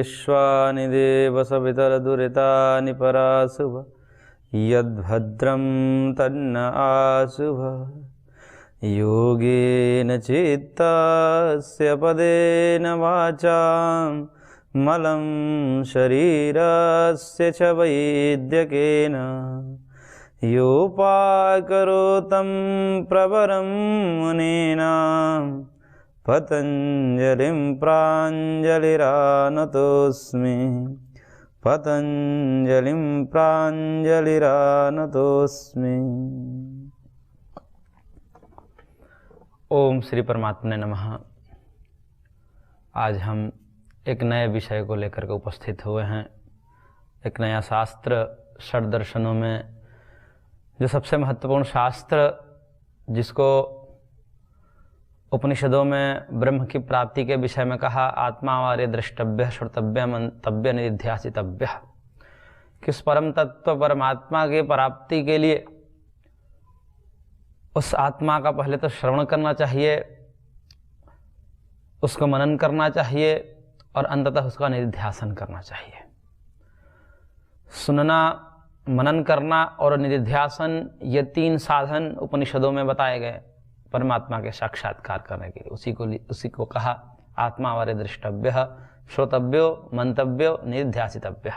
विश्वानि देव सवितरदुरितानि पराशुभ यद्भद्रं तन्न आशुभ योगेन चित्तस्य पदेन वाचां मलं शरीरस्य च वैद्यकेन योपाकरोतं प्रवरं मुनीनां पतञ्जलिं प्राञ्जलिरानतोऽस्मि पतंजलिं प्राञ्जलिरानतोऽस्मि। ओम श्री परमात्मने नमः। आज हम एक नए विषय को लेकर के उपस्थित हुए हैं। एक नया शास्त्र, षड दर्शनों में जो सबसे महत्वपूर्ण शास्त्र, जिसको उपनिषदों में ब्रह्म की प्राप्ति के विषय में कहा, आत्मावारे द्रष्टव्य श्रोतव्य मंतव्य निध्यासितव्य, किस परम तत्व परमात्मा की प्राप्ति के लिए उस आत्मा का पहले तो श्रवण करना चाहिए, उसको मनन करना चाहिए और अंततः उसका निधिध्यासन करना चाहिए। सुनना, मनन करना और निधिध्यासन, ये तीन साधन उपनिषदों में बताए गए परमात्मा के साक्षात्कार करने के लिए। उसी को कहा आत्मावरे द्रष्टव्य श्रोतव्यो मंतव्यो निध्यासितव्य।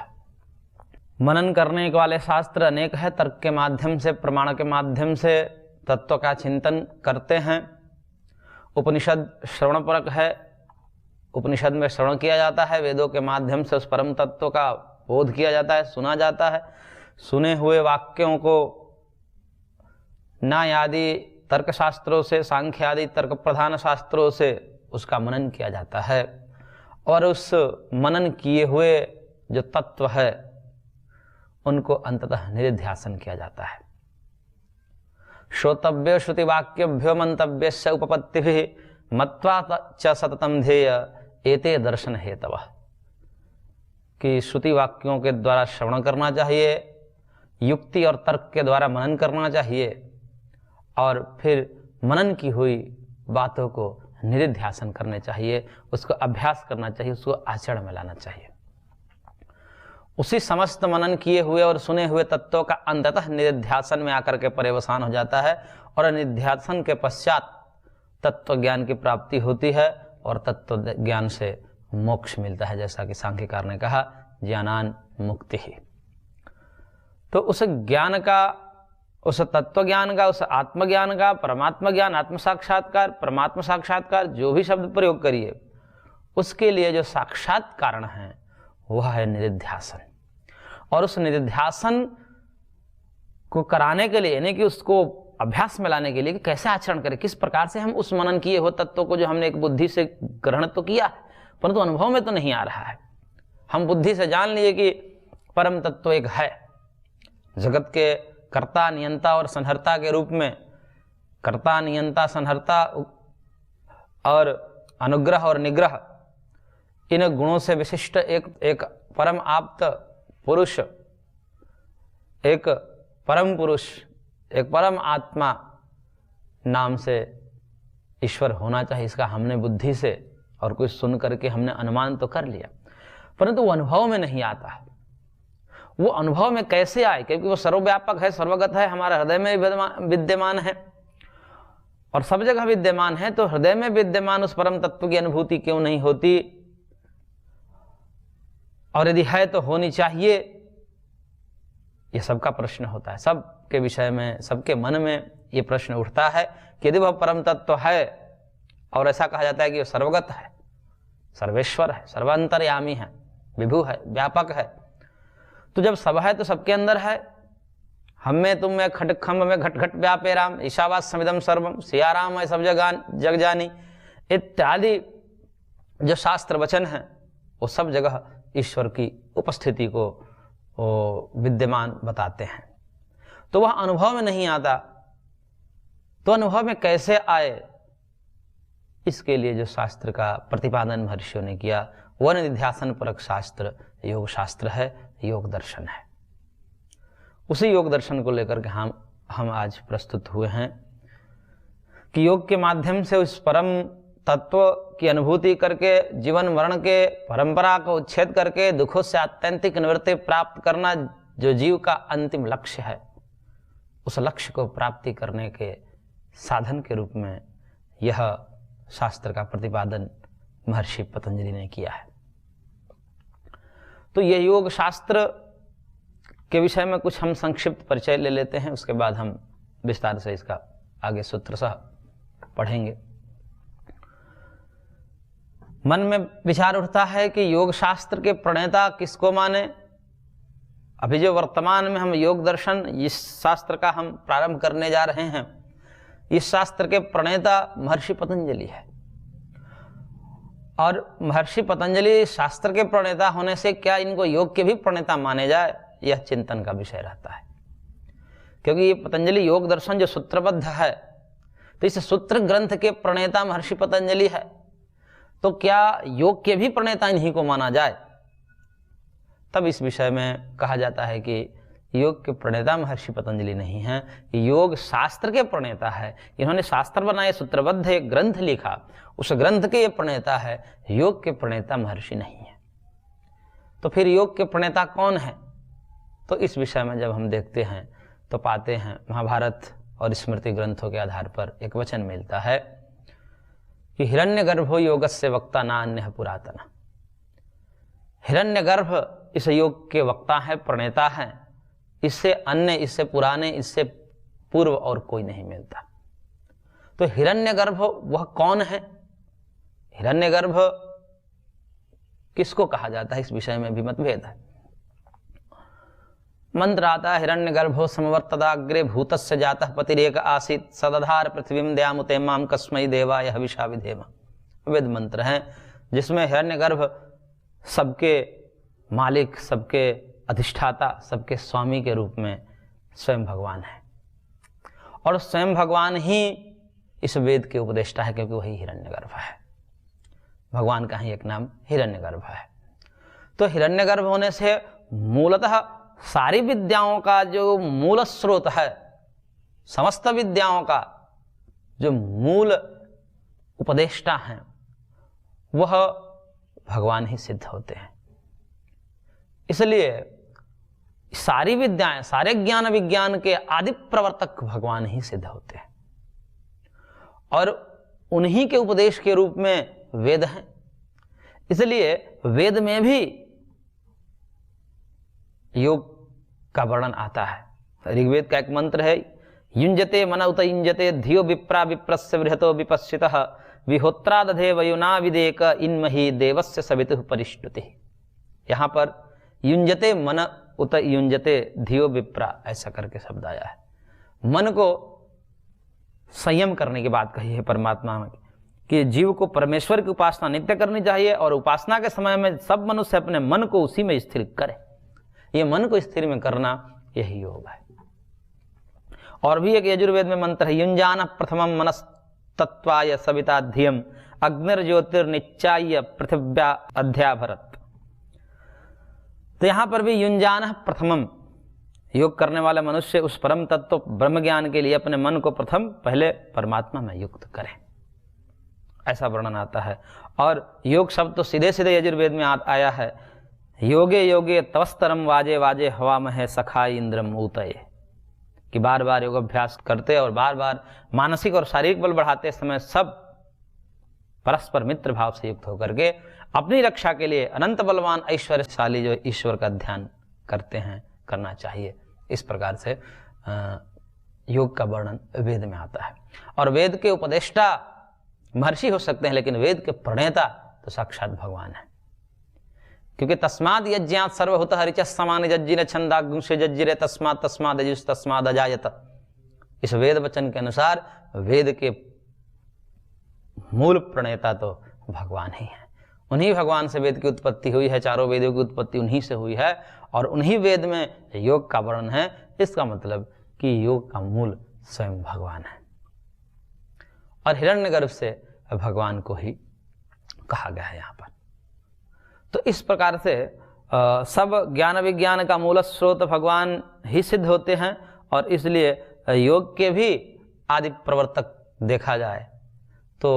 मनन करने वाले शास्त्र अनेक है। तर्क के माध्यम से, प्रमाण के माध्यम से तत्व का चिंतन करते हैं। उपनिषद श्रवणपरक है। उपनिषद में श्रवण किया जाता है, वेदों के माध्यम से उस परम तत्व का बोध किया जाता है, सुना जाता है। सुने हुए वाक्यों को न्याय आदि तर्क शास्त्रों से, सांख्य आदि तर्क प्रधान शास्त्रों से उसका मनन किया जाता है और उस मनन किए हुए जो तत्व है उनको अंततः निधिध्यासन किया जाता है। श्रोतव्य श्रुति वाक्यभ्यो मंतव्यस्य उपपत्तिभिः मत्वा च सततं ध्येय एते दर्शन हेतवः, कि श्रुति वाक्यों के द्वारा श्रवण करना चाहिए, युक्ति और तर्क के द्वारा मनन करना चाहिए और फिर मनन की हुई बातों को निधिध्यासन करने चाहिए, उसको अभ्यास करना चाहिए, उसको आचरण में लाना चाहिए। उसी समस्त मनन किए हुए और सुने हुए तत्वों का अंततः निधिध्यासन में आकर के पर्यवसान हो जाता है और निधिध्यासन के पश्चात तत्व ज्ञान की प्राप्ति होती है और तत्व ज्ञान से मोक्ष मिलता है, जैसा कि सांख्यकार ने कहा ज्ञानान मुक्ति ही। तो उस ज्ञान का, उस तत्व ज्ञान का, उस आत्मज्ञान का, परमात्मा ज्ञान, आत्म साक्षात्कार, परमात्मा साक्षात्कार, जो भी शब्द प्रयोग करिए, उसके लिए जो साक्षात कारण है वह है निधिध्यासन। और उस निधिध्यासन को कराने के लिए, यानी कि उसको अभ्यास में लाने के लिए कि कैसे आचरण करें, किस प्रकार से हम उस मनन किए हो तत्व को, जो हमने एक बुद्धि से ग्रहण तो किया परंतु अनुभव में तो नहीं आ रहा है। हम बुद्धि से जान लिए कि परम तत्व एक है, जगत के कर्ता, नियंता और संहर्ता के रूप में, कर्ता, नियंता, संहर्ता और अनुग्रह और निग्रह, इन गुणों से विशिष्ट एक परम आप्त पुरुष, एक परम पुरुष, एक परम आत्मा नाम से ईश्वर होना चाहिए। इसका हमने बुद्धि से और कुछ सुन करके हमने अनुमान तो कर लिया, परंतु वो अनुभव में नहीं आता है। वो अनुभव में कैसे आए? क्योंकि वो सर्वव्यापक है, सर्वगत है, हमारे हृदय में विद्यमान है और सब जगह विद्यमान है। तो हृदय में विद्यमान उस परम तत्व की अनुभूति क्यों नहीं होती? और यदि है तो होनी चाहिए। यह सबका प्रश्न होता है, सबके विषय में, सबके मन में ये प्रश्न उठता है कि यदि वह परम तत्व है और ऐसा कहा जाता है कि वह सर्वगत है, सर्वेश्वर है, सर्वांतर्यामी है, विभु है, व्यापक है, तो जब सब है तो सबके अंदर है। हम में, तुम में, खट खम्भ में घट घट व्यापे राम, ईशावास समिदम सर्वम, सियाराम है सब जग जानी, इत्यादि जो शास्त्र वचन है वो सब जगह ईश्वर की उपस्थिति को विद्यमान बताते हैं। तो वह अनुभव में नहीं आता, तो अनुभव में कैसे आए? इसके लिए जो शास्त्र का प्रतिपादन महर्षियों ने किया वह निधिध्यासन परक शास्त्र योग शास्त्र है, योग दर्शन है। उसी योग दर्शन को लेकर के हम आज प्रस्तुत हुए हैं कि योग के माध्यम से उस परम तत्व की अनुभूति करके जीवन मरण के परंपरा को उच्छेद करके दुखों से आत्यंतिक निवृत्ति प्राप्त करना जो जीव का अंतिम लक्ष्य है, उस लक्ष्य को प्राप्ति करने के साधन के रूप में यह शास्त्र का प्रतिपादन महर्षि पतंजलि ने किया है। तो यह योग शास्त्र के विषय में कुछ हम संक्षिप्त परिचय ले लेते हैं, उसके बाद हम विस्तार से इसका आगे सूत्र सह पढ़ेंगे। मन में विचार उठता है कि योग शास्त्र के प्रणेता किसको माने। अभी जो वर्तमान में हम योग दर्शन इस शास्त्र का हम प्रारंभ करने जा रहे हैं, इस शास्त्र के प्रणेता महर्षि पतंजलि है। और महर्षि पतंजलि शास्त्र के प्रणेता होने से क्या इनको योग के भी प्रणेता माने जाए, यह चिंतन का विषय रहता है। क्योंकि ये पतंजलि योग दर्शन जो सूत्रबद्ध है, तो इस सूत्र ग्रंथ के प्रणेता महर्षि पतंजलि है, तो क्या योग के भी प्रणेता इन्हीं को माना जाए। तब इस विषय में कहा जाता है कि योग के प्रणेता महर्षि पतंजलि नहीं हैं, योग शास्त्र के प्रणेता है। इन्होंने शास्त्र बनाए, सूत्रबद्ध एक ग्रंथ लिखा, उस ग्रंथ के ये प्रणेता है, योग के प्रणेता महर्षि नहीं है। तो फिर योग के प्रणेता कौन है? तो इस विषय में जब हम देखते हैं तो पाते हैं महाभारत और स्मृति ग्रंथों के आधार पर एक वचन मिलता है कि हिरण्यगर्भो योगस्य वक्ता नान्यः पुरातन। हिरण्यगर्भ इस योग के वक्ता है, प्रणेता है, इससे अन्य, इससे पुराने, इससे पूर्व और कोई नहीं मिलता। तो हिरण्यगर्भ वह कौन है? हिरण्यगर्भ किसको कहा जाता है, इस विषय में भी मतभेद है। मंत्र आता है हिरण्यगर्भो समवर्तदाग्रे भूतस्य जातः पतिरेक आसीत् सदधार पृथ्वीं दयामुते माम कस्मै देवाय हविषा विधेम। वेद मंत्र है जिसमें हिरण्यगर्भ सबके मालिक, सबके अधिष्ठाता, सबके स्वामी के रूप में स्वयं भगवान है। और स्वयं भगवान ही इस वेद के उपदेष्टा है, क्योंकि वही हिरण्यगर्भ है। भगवान का ही एक नाम हिरण्यगर्भ है। तो हिरण्यगर्भ होने से मूलतः सारी विद्याओं का जो मूल स्रोत है, समस्त विद्याओं का जो मूल उपदेष्टा हैं, वह भगवान ही सिद्ध होते हैं। इसलिए सारी विद्याएं, सारे ज्ञान विज्ञान के आदि प्रवर्तक भगवान ही सिद्ध होते हैं। और उन्हीं के उपदेश के रूप में वेद हैं। इसलिए वेद में भी योग का वर्णन आता है। ऋग्वेद का एक मंत्र है, युञ्जते मन उत युञ्जते धियो विप्रा विप्रस्य बृहतो विपश्चितः विहोत्रा दधे वयुना विदेक इन्महि देवस्य सवितुः परिष्टुति। यहाँ पर युञ्जते मन उत युञ्जते धियो विप्रा ऐसा करके शब्द आया है। मन को संयम करने की बात कही है परमात्मा में कि जीव को परमेश्वर की उपासना नित्य करनी चाहिए, और उपासना के समय में सब मनुष्य अपने मन को उसी में स्थिर करे। ये मन को स्थिर में करना यही योग है। और भी एक यजुर्वेद में मंत्र है, युञ्जानः प्रथमं मनस्तत्त्वाय सविता धियम् अग्निर्ज्योतिर्निच्चाय्य पृथिव्या अध्याभरत। तो यहां पर भी युञ्जानः प्रथमम, योग करने वाला मनुष्य उस परम तत्व ब्रह्म ज्ञान के लिए अपने मन को प्रथम पहले परमात्मा में युक्त करे, ऐसा वर्णन आता है। और योग शब्द तो सीधे सीधे यजुर्वेद में आया है, योगे योगे तवस्तरम वाजे वाजे हवामहे सखाई इंद्रम ऊतये, कि बार बार योग अभ्यास करते और बार बार मानसिक और शारीरिक बल बढ़ाते समय सब परस्पर मित्र भाव से युक्त होकर के अपनी रक्षा के लिए अनंत बलवान ऐश्वर्यशाली जो ईश्वर का ध्यान करते हैं, करना चाहिए। इस प्रकार से योग का वर्णन वेद में आता है। और वेद के उपदेष्टा महर्षि हो सकते हैं, लेकिन वेद के प्रणेता तो साक्षात भगवान है। क्योंकि तस्माद यज्ञात सर्वभूत हरिचः समान जज्जिर छंदागुंसे जज्जिरे तस्माद तस्माद यजुस् तस्माद अजायत। इस वेद वचन के अनुसार वेद के मूल प्रणेता तो भगवान ही है। उन्हीं भगवान से वेद की उत्पत्ति हुई है, चारों वेदों की उत्पत्ति उन्हीं से हुई है, और उन्हीं वेद में योग का वर्णन है। इसका मतलब कि योग का मूल स्वयं भगवान है, और हिरण्यगर्भ से भगवान को ही कहा गया है यहाँ पर। तो इस प्रकार से सब ज्ञान विज्ञान का मूल स्रोत भगवान ही सिद्ध होते हैं, और इसलिए योग के भी आदि प्रवर्तक देखा जाए तो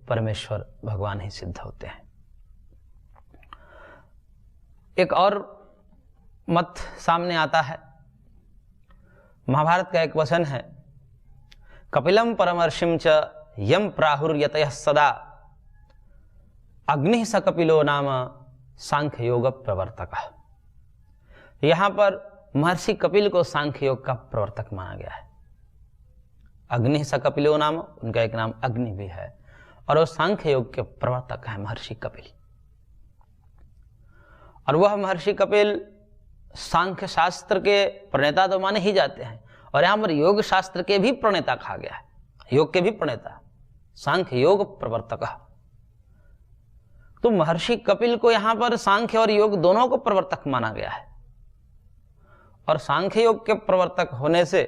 परमेश्वर भगवान ही सिद्ध होते हैं। एक और मत सामने आता है, महाभारत का एक वचन है, कपिलम परमर्षिम च यम प्राहुर्यतयः सदा अग्नि स कपिलो नाम सांख्य योग प्रवर्तक। यहां पर महर्षि कपिल को सांख्य योग का प्रवर्तक माना गया है। अग्नि स कपिलो नाम, उनका एक नाम अग्नि भी है, और वो सांख्य योग के प्रवर्तक है महर्षि कपिल। और वह महर्षि कपिल सांख्य शास्त्र के प्रणेता तो माने ही जाते हैं, और यहां पर योग शास्त्र के भी प्रणेता कहा गया है, योग के भी प्रणेता, सांख्य योग प्रवर्तक। तो महर्षि कपिल को यहां पर सांख्य और योग दोनों को प्रवर्तक माना गया है। और सांख्य योग के प्रवर्तक होने से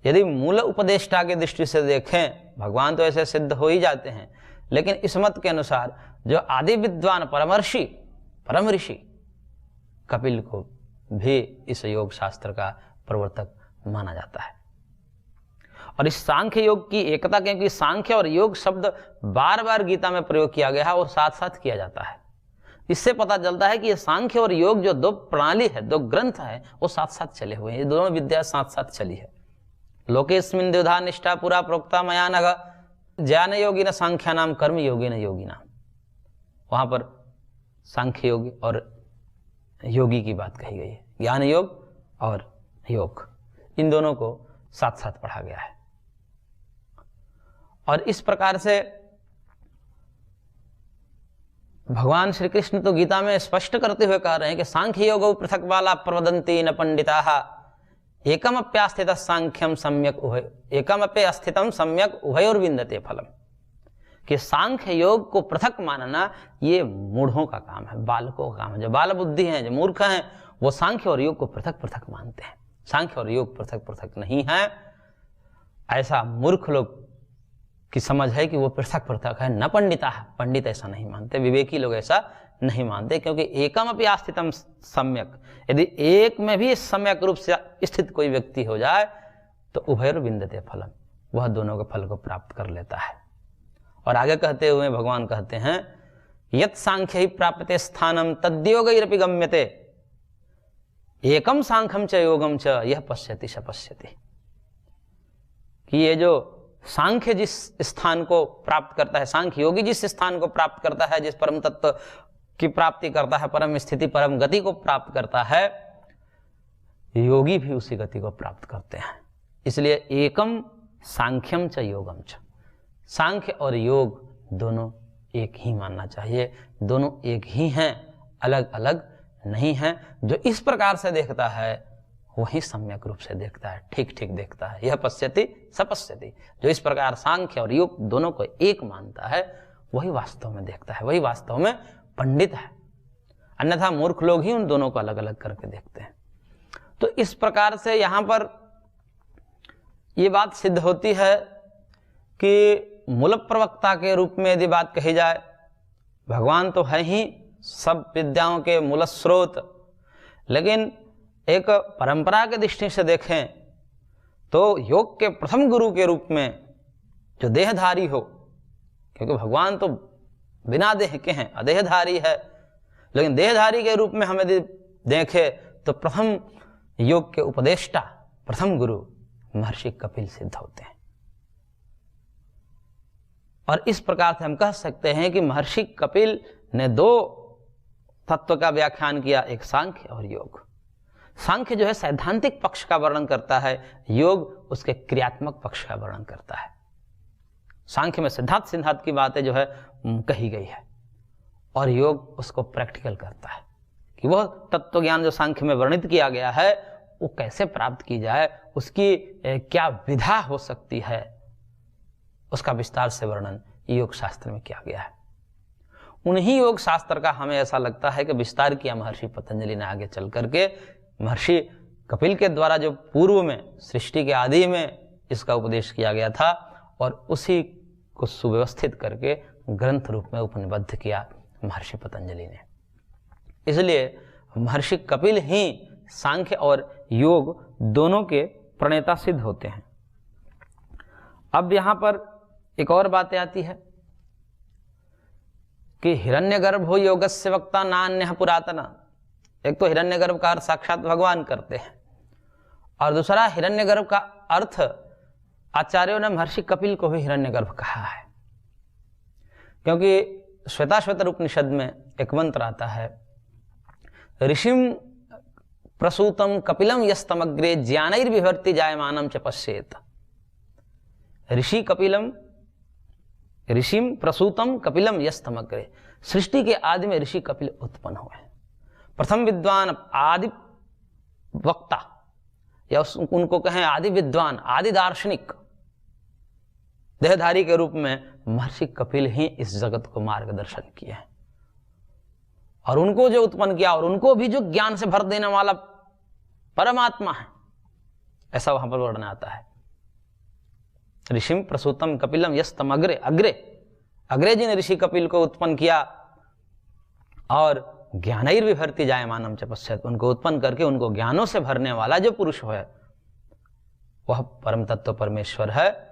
यदि मूल उपदेष्टा की दृष्टि से देखें, भगवान तो ऐसे सिद्ध हो ही जाते हैं, लेकिन इस मत के अनुसार जो आदि विद्वान परमर्षि परम ऋषि कपिल को भी इस योग शास्त्र का प्रवर्तक माना जाता है। और इस सांख्य योग की एकता, क्योंकि सांख्य और योग शब्द बार बार गीता में प्रयोग किया गया है और साथ साथ किया जाता है, इससे पता चलता है कि ये सांख्य और योग जो दो प्रणाली है, दो ग्रंथ है, वो साथ साथ चले हुए हैं। ये दोनों विद्या साथ साथ चली है। लोकेस्मिन् द्विधा निष्ठा पुरा प्रोक्ता मया नघ ज्ञान योगी न सांख्या नाम कर्म योगी न योगी नाम। वहां पर सांख्य योगी और योगी की बात कही गई है, ज्ञान योग और योग, इन दोनों को साथ साथ पढ़ा गया है। और इस प्रकार से भगवान श्री कृष्ण तो गीता में स्पष्ट करते हुए कह रहे हैं कि सांख्य योगौ पृथक बाला प्रवदन्ति न पंडिताः एकमप्यास्थितः सांख्यम सम्यक उभय एकमप्यस्थितम सम्यक उभयोर्विन्दते फलम। कि सांख्य योग को पृथक मानना ये मूढ़ों का काम है, बालकों का काम है। जो बाल बुद्धि हैं, जो मूर्ख हैं, वो सांख्य और योग को पृथक पृथक मानते हैं। सांख्य और योग पृथक पृथक नहीं है, ऐसा मूर्ख लोग की समझ है कि वो पृथक पृथक है। न पंडिता, पंडित ऐसा नहीं मानते, विवेकी लोग ऐसा नहीं मानते, क्योंकि एकम अपि आस्थितम सम्यक, यदि एक में भी सम्यक रूप से स्थित कोई व्यक्ति हो जाए तो उभयर विन्दते फलम, वह दोनों के फल को प्राप्त कर लेता है। और आगे कहते हुए भगवान कहते हैं, यत् सांख्य ही प्राप्यते स्थानम तद्योगैरपि गम्यते एकम सांख्यम च योगम च यह पश्यति स पश्यति। कि ये जो सांख्य जिस स्थान को प्राप्त करता है, सांख्य योगी जिस स्थान को प्राप्त करता है, जिस परम तत्व की प्राप्ति करता है, परम स्थिति परम गति को प्राप्त करता है, योगी भी उसी गति को प्राप्त करते हैं। इसलिए एकम सांख्यम च योगम च, सांख्य और योग दोनों एक ही मानना चाहिए, दोनों एक ही हैं, अलग अलग नहीं है। जो इस प्रकार से देखता है वही सम्यक रूप से देखता है, ठीक ठीक देखता है। यह पश्यति स पश्यति, जो इस प्रकार सांख्य और योग दोनों को एक मानता है वही वास्तव में देखता है, वही वास्तव में पंडित है। अन्यथा मूर्ख लोग ही उन दोनों को अलग अलग करके देखते हैं। तो इस प्रकार से यहां पर यह बात सिद्ध होती है कि मूल प्रवक्ता के रूप में यदि बात कही जाए, भगवान तो है ही सब विद्याओं के मूल स्रोत, लेकिन एक परंपरा के दृष्टि से देखें तो योग के प्रथम गुरु के रूप में जो देहधारी हो, क्योंकि भगवान तो बिना देह के हैं, अदेहधारी है, लेकिन देहधारी के रूप में हम यदि देखें तो प्रथम योग के उपदेष्टा, प्रथम गुरु महर्षि कपिल सिद्ध होते हैं। और इस प्रकार से हम कह सकते हैं कि महर्षि कपिल ने दो तत्व का व्याख्यान किया, एक सांख्य और योग। सांख्य जो है सैद्धांतिक पक्ष का वर्णन करता है, योग उसके क्रियात्मक पक्ष का वर्णन करता है। सांख्य में सिद्धांत की बातें जो है कही गई है, और योग उसको प्रैक्टिकल करता है कि वह तत्व ज्ञान जो सांख्य में वर्णित किया गया है वो कैसे प्राप्त की जाए, उसकी क्या विधा हो सकती है, उसका विस्तार से वर्णन योग शास्त्र में किया गया है। उन्हीं योग शास्त्र का हमें ऐसा लगता है कि विस्तार किया महर्षि पतंजलि ने आगे चल करके। महर्षि कपिल के द्वारा जो पूर्व में सृष्टि के आदि में इसका उपदेश किया गया था, और उसी को सुव्यवस्थित करके ग्रंथ रूप में उपनिबद्ध किया महर्षि पतंजलि ने। इसलिए महर्षि कपिल ही सांख्य और योग दोनों के प्रणेता सिद्ध होते हैं। अब यहाँ पर एक और बातें आती है कि हिरण्यगर्भो योगस्य वक्ता नान्यः पुरातना। एक तो हिरण्यगर्भ का अर्थ साक्षात भगवान करते हैं, और दूसरा हिरण्यगर्भ का अर्थ आचार्यों ने महर्षि कपिल को भी हिरण्यगर्भ कहा है, क्योंकि श्वेताश्वतर उपनिषद में एक मंत्र आता है, ऋषिम प्रसूतम कपिलम यस्तमग्रे ज्ञानैर्विभर्ति जायमानम च पश्येत। ऋषि कपिलम, ऋषिम प्रसूतम कपिलम यस्तमग्रे, सृष्टि के आदि में ऋषि कपिल उत्पन्न हुए। प्रथम विद्वान आदि वक्ता, या उनको कहें आदि विद्वान, आदि दार्शनिक, देहधारी के रूप में महर्षि कपिल ही इस जगत को मार्गदर्शन किए हैं, और उनको जो उत्पन्न किया और उनको भी जो ज्ञान से भर देने वाला परमात्मा है, ऐसा वहां पर वर्णन आता है। ऋषिम प्रसूतम कपिलम यस्तम अग्रे, अग्रे जी ने ऋषि कपिल को उत्पन्न किया, और ज्ञानैर्विभर्ति जायमानम च पश्येत, उनको उत्पन्न करके उनको ज्ञानों से भरने वाला जो पुरुष है वह परम तत्व परमेश्वर है।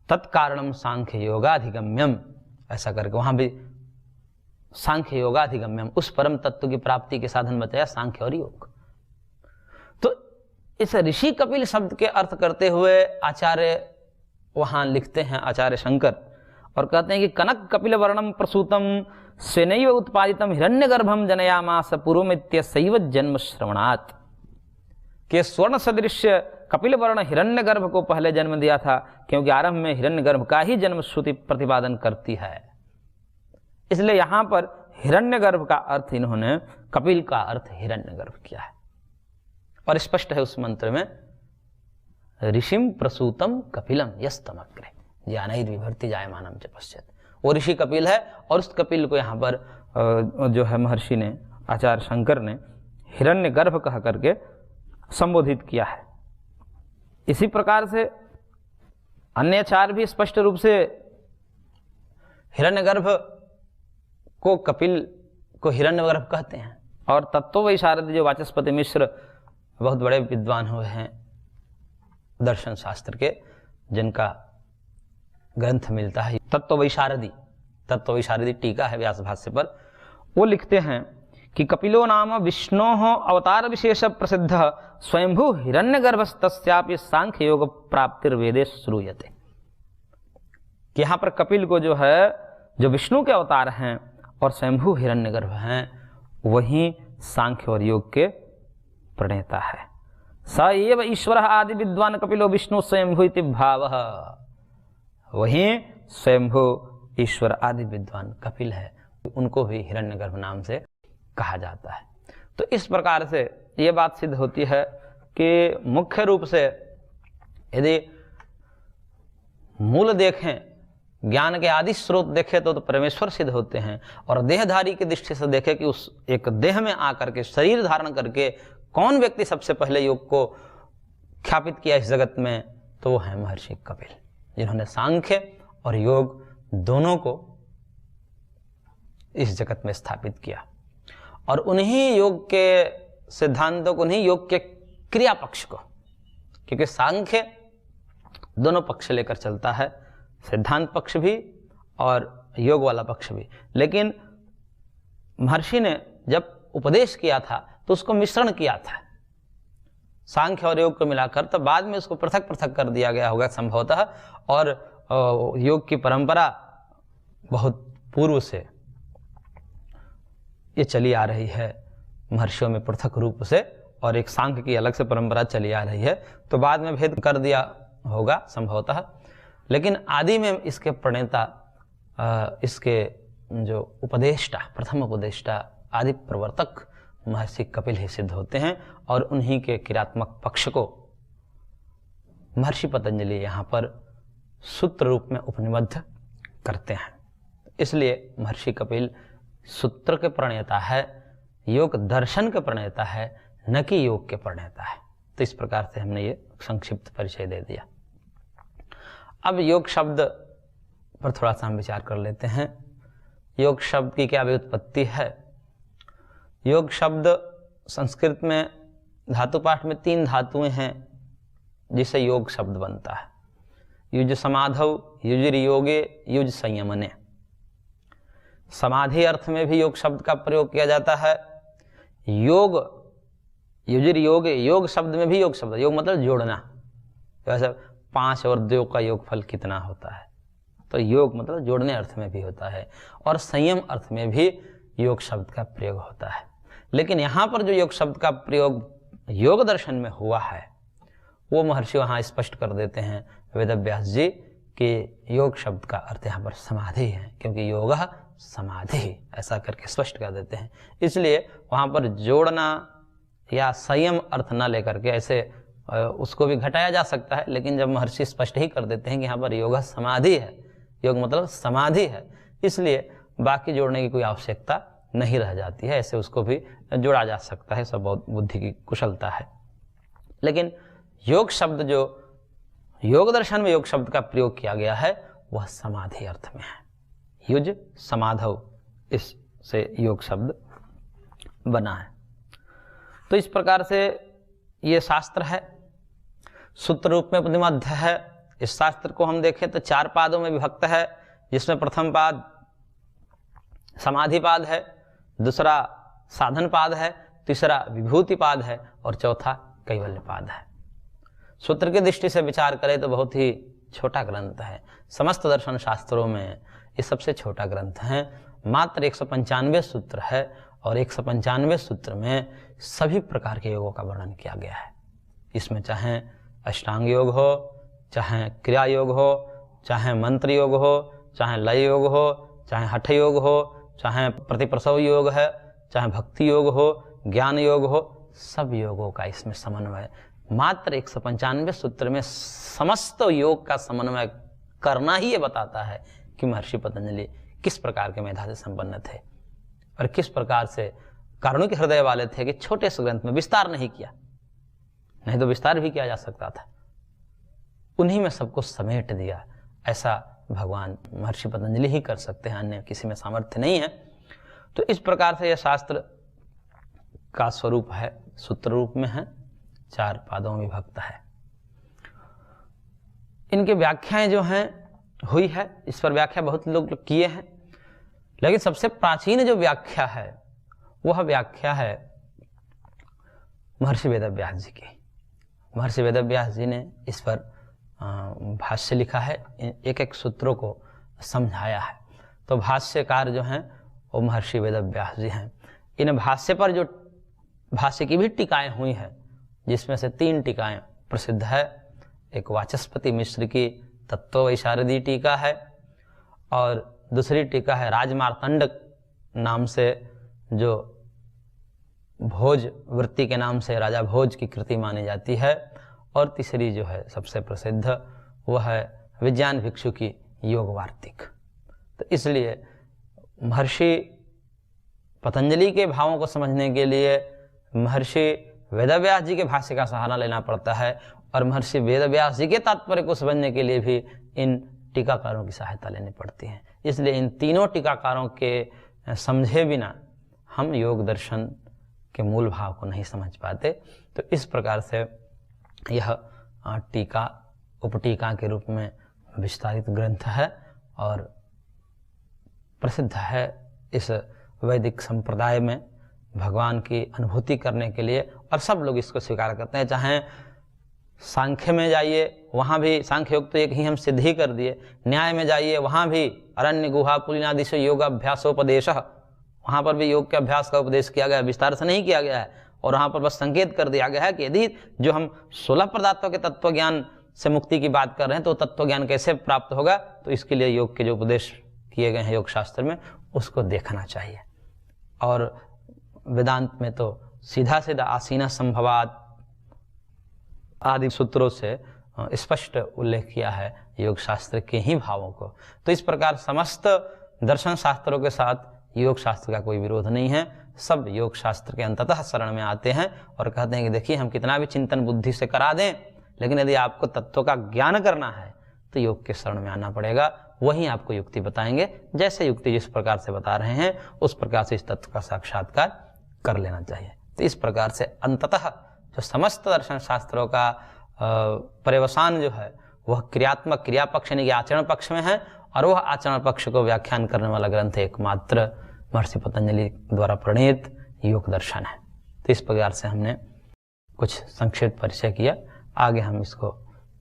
तत्कारणम सांख्य योगाधिगम्यम, ऐसा करके वहां भी सांख्य योगाधिगम्यम, उस परम तत्व की प्राप्ति के साधन बताया सांख्य और योग। तो इस ऋषि कपिल शब्द के अर्थ करते हुए आचार्य वहां लिखते हैं, आचार्य शंकर, और कहते हैं कि कनक कपिल वर्णम प्रसूतम स्वेनैव उत्पादितम हिरण्यगर्भम जनयामास पूर्वमित्यसैव जन्म श्रवणात्, के स्वर्ण सदृश कपिल वर्ण हिरण्यगर्भ को पहले जन्म दिया था, क्योंकि आरंभ में हिरण्यगर्भ का ही जन्म श्रुति प्रतिपादन करती है। इसलिए यहां पर हिरण्यगर्भ का अर्थ इन्होंने कपिल का अर्थ हिरण्यगर्भ किया है, और स्पष्ट है उस मंत्र में, ऋषिम प्रसूतम कपिलम यस्तमग्रे ज्ञानैर्विभर्ति जायमानम च पश्येत। वो ऋषि कपिल है, और उस कपिल को यहाँ पर जो है महर्षि ने, आचार्य शंकर ने हिरण्यगर्भ कह करके संबोधित किया है। इसी प्रकार से अन्य आचार्य भी स्पष्ट रूप से हिरण्यगर्भ को, कपिल को हिरण्यगर्भ कहते हैं। और तत्ववैशारद जो वाचस्पति मिश्र बहुत बड़े विद्वान हुए हैं दर्शन शास्त्र के, जिनका ग्रंथ मिलता है तत्ववैशारदी टीका है व्यास भाष्य पर, वो लिखते हैं कि कपिलो नाम विष्णोः अवतार विशेष प्रसिद्ध स्वयंभू हिरण्यगर्भस्तस्यापि सांख्य योग प्राप्तिर्वेदे श्रूयते। कि यहाँ पर कपिल को जो है, जो विष्णु के अवतार हैं और स्वयंभू हिरण्यगर्भ हैं, वही सांख्य और योग के प्रणेता है। स एव ईश्वर आदि विद्वान कपिलो विष्णु स्वयंभू इति भावः, वही स्वयंभू ईश्वर आदि विद्वान कपिल है, उनको भी हिरण्यगर्भ नाम से कहा जाता है। तो इस प्रकार से ये बात सिद्ध होती है कि मुख्य रूप से यदि मूल देखें, ज्ञान के आदि स्रोत देखें तो परमेश्वर सिद्ध होते हैं, और देहधारी की दृष्टि से देखें कि उस एक देह में आकर के शरीर धारण करके कौन व्यक्ति सबसे पहले योग को ख्यापित किया इस जगत में, तो वो है महर्षि कपिल, जिन्होंने सांख्य और योग दोनों को इस जगत में स्थापित किया। और उन्हीं योग के सिद्धांतों को, उन्हीं योग के क्रिया पक्ष को, क्योंकि सांख्य दोनों पक्ष लेकर चलता है, सिद्धांत पक्ष भी और योग वाला पक्ष भी। लेकिन महर्षि ने जब उपदेश किया था तो उसको मिश्रण किया था, सांख्य और योग को मिलाकर, तो बाद में उसको पृथक पृथक कर दिया गया होगा संभवतः। और योग की परंपरा बहुत पूर्व से ये चली आ रही है, महर्षियों में पृथक रूप से, और एक सांख्य की अलग से परंपरा चली आ रही है, तो बाद में भेद कर दिया होगा संभवतः। लेकिन आदि में इसके प्रणेता, इसके जो उपदेष्टा, प्रथम उपदेष्टा, आदि प्रवर्तक महर्षि कपिल ही सिद्ध होते हैं, और उन्हीं के क्रियात्मक पक्ष को महर्षि पतंजलि यहाँ पर सूत्र रूप में उपनिबद्ध करते हैं। इसलिए महर्षि कपिल सूत्र के प्रणेता है, योग दर्शन के प्रणेता है, न कि योग के प्रणेता है। तो इस प्रकार से हमने ये संक्षिप्त परिचय दे दिया। अब योग शब्द पर थोड़ा सा हम विचार कर लेते हैं। योग शब्द की क्या व्युत्पत्ति है? योग शब्द संस्कृत में धातु पाठ में 3 धातुएं हैं जिसे योग शब्द बनता है। युज समाधौ युजिर योगे युज संयमने। समाधि अर्थ में भी योग शब्द का प्रयोग किया जाता है। योग, युजिर योगे, योग शब्द में भी योग शब्द, योग मतलब जोड़ना। वैसे 5 और 2 का योगफल कितना होता है, तो योग मतलब जोड़ने अर्थ में भी होता है, और संयम अर्थ में भी योग शब्द का प्रयोग होता है। लेकिन यहाँ पर जो योग शब्द का प्रयोग योग दर्शन में हुआ है वो महर्षि वहाँ स्पष्ट कर देते हैं वेदव्यास जी कि योग शब्द का अर्थ यहाँ पर समाधि है, क्योंकि योग समाधि ऐसा करके स्पष्ट कर देते हैं। इसलिए वहाँ पर जोड़ना या संयम अर्थ न लेकर के ऐसे उसको भी घटाया जा सकता है, लेकिन जब महर्षि स्पष्ट ही कर देते हैं कि यहाँ पर योग समाधि है, योग मतलब समाधि है, इसलिए बाकी जोड़ने की कोई आवश्यकता नहीं रह जाती है। ऐसे उसको भी जोड़ा जा सकता है, सब बहुत बुद्धि की कुशलता है। लेकिन योग शब्द जो योग दर्शन में योग शब्द का प्रयोग किया गया है वह समाधि अर्थ में है। युज समाधौ, इससे योग शब्द बना है। तो इस प्रकार से ये शास्त्र है, सूत्र रूप में प्रतिमध्य है। इस शास्त्र को हम देखें तो 4 पादों में विभक्त है, जिसमें प्रथम पाद समाधि पाद है, दूसरा साधन पाद है, तीसरा विभूति पाद है और चौथा कैवल्य पाद है। सूत्र की दृष्टि से विचार करें तो बहुत ही छोटा ग्रंथ है। समस्त दर्शन शास्त्रों में ये सबसे छोटा ग्रंथ है। मात्र 195 सूत्र है और 195 सूत्र में सभी प्रकार के योगों का वर्णन किया गया है। इसमें चाहे अष्टांग योग हो, चाहे क्रिया योग हो, चाहे मंत्र योग हो, चाहे लय योग हो, चाहे हठ योग हो, चाहे प्रतिप्रसव योग है, चाहे भक्ति योग हो, ज्ञान योग हो, सब योगों का इसमें समन्वय। मात्र 195 सूत्र में समस्त योग का समन्वय करना ही ये बताता है कि महर्षि पतंजलि किस प्रकार के मेधा से संपन्न थे और किस प्रकार से कारुणिक हृदय वाले थे कि छोटे से ग्रंथ में विस्तार नहीं किया, नहीं तो विस्तार भी किया जा सकता था, उन्हीं में सबको समेट दिया। ऐसा भगवान महर्षि पतंजलि ही कर सकते हैं, अन्य किसी में सामर्थ्य नहीं है। तो इस प्रकार से यह शास्त्र का स्वरूप है, सूत्र रूप में है, 4 पादों में विभक्त है। इनके व्याख्याएं जो हैं हुई है, इस पर व्याख्या बहुत लोग किए हैं, लेकिन सबसे प्राचीन जो व्याख्या है वह व्याख्या है महर्षि वेदव्यास जी की। महर्षि वेदव्यास जी ने इस पर भाष्य लिखा है, एक एक सूत्रों को समझाया है। तो भाष्यकार जो हैं वो महर्षि वेदव्यास जी हैं। इन भाष्य पर जो भाष्य की भी टीकाएं हुई हैं, जिसमें से 3 टीकाएं प्रसिद्ध है। एक वाचस्पति मिश्र की तत्ववैशारदी टीका है और दूसरी टीका है राजमार्तंड नाम से, जो भोज वृत्ति के नाम से राजा भोज की कृति मानी जाती है, और तीसरी जो है सबसे प्रसिद्ध वह है विज्ञान भिक्षु की योग वार्तिक। तो इसलिए महर्षि पतंजलि के भावों को समझने के लिए महर्षि वेदव्यास जी के भाष्य का सहारा लेना पड़ता है, और महर्षि वेदव्यास जी के तात्पर्य को समझने के लिए भी इन टीकाकारों की सहायता लेनी पड़ती है। इसलिए इन तीनों टीकाकारों के समझे बिना हम योग दर्शन के मूल भाव को नहीं समझ पाते। तो इस प्रकार से यह टीका उपटीका के रूप में विस्तारित ग्रंथ है और प्रसिद्ध है इस वैदिक संप्रदाय में भगवान की अनुभूति करने के लिए, और सब लोग इसको स्वीकार करते हैं। चाहे सांख्य में जाइए, वहाँ भी सांख्य योग तो एक ही हम सिद्ध ही कर दिए। न्याय में जाइए, वहाँ भी अरण्य गुहा पुलिनादि से योगाभ्यासोपदेश, वहाँ पर भी योग के अभ्यास का उपदेश किया गया, विस्तार से नहीं किया गया है। और वहाँ पर बस संकेत कर दिया गया है कि यदि जो हम 16 पदार्थों के तत्व ज्ञान से मुक्ति की बात कर रहे हैं तो तत्व ज्ञान कैसे प्राप्त होगा, तो इसके लिए योग के जो उपदेश किए गए हैं योग शास्त्र में उसको देखना चाहिए। और वेदांत में तो सीधा सीधा आसीना संभवात आदि सूत्रों से स्पष्ट उल्लेख किया है योग शास्त्र के ही भावों को। तो इस प्रकार समस्त दर्शन शास्त्रों के साथ योग शास्त्र का कोई विरोध नहीं है। सब योग शास्त्र के अंततः शरण में आते हैं और कहते हैं कि देखिए हम कितना भी चिंतन बुद्धि से करा दें, लेकिन यदि आपको तत्व का ज्ञान करना है तो योग के शरण में आना पड़ेगा। वहीं आपको युक्ति बताएंगे, जैसे युक्ति जिस प्रकार से बता रहे हैं उस प्रकार से इस तत्व का साक्षात्कार कर लेना चाहिए। तो इस प्रकार से अंततः जो समस्त दर्शन शास्त्रों का पर्यवसान जो है वह क्रियात्मक क्रिया पक्ष यानी कि आचरण पक्ष में है, और वह आचरण पक्ष को व्याख्यान करने वाला ग्रंथ एकमात्र महर्षि पतंजलि द्वारा प्रणीत योग दर्शन है। तो इस प्रकार से हमने कुछ संक्षिप्त परिचय किया। आगे हम इसको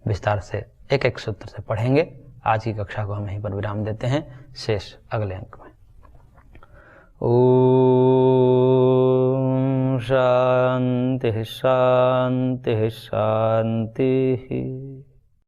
विस्तार से एक एक सूत्र से पढ़ेंगे। आज की कक्षा को हम यहीं पर विराम देते हैं, शेष अगले अंक में। ओम शांति शांति शांति।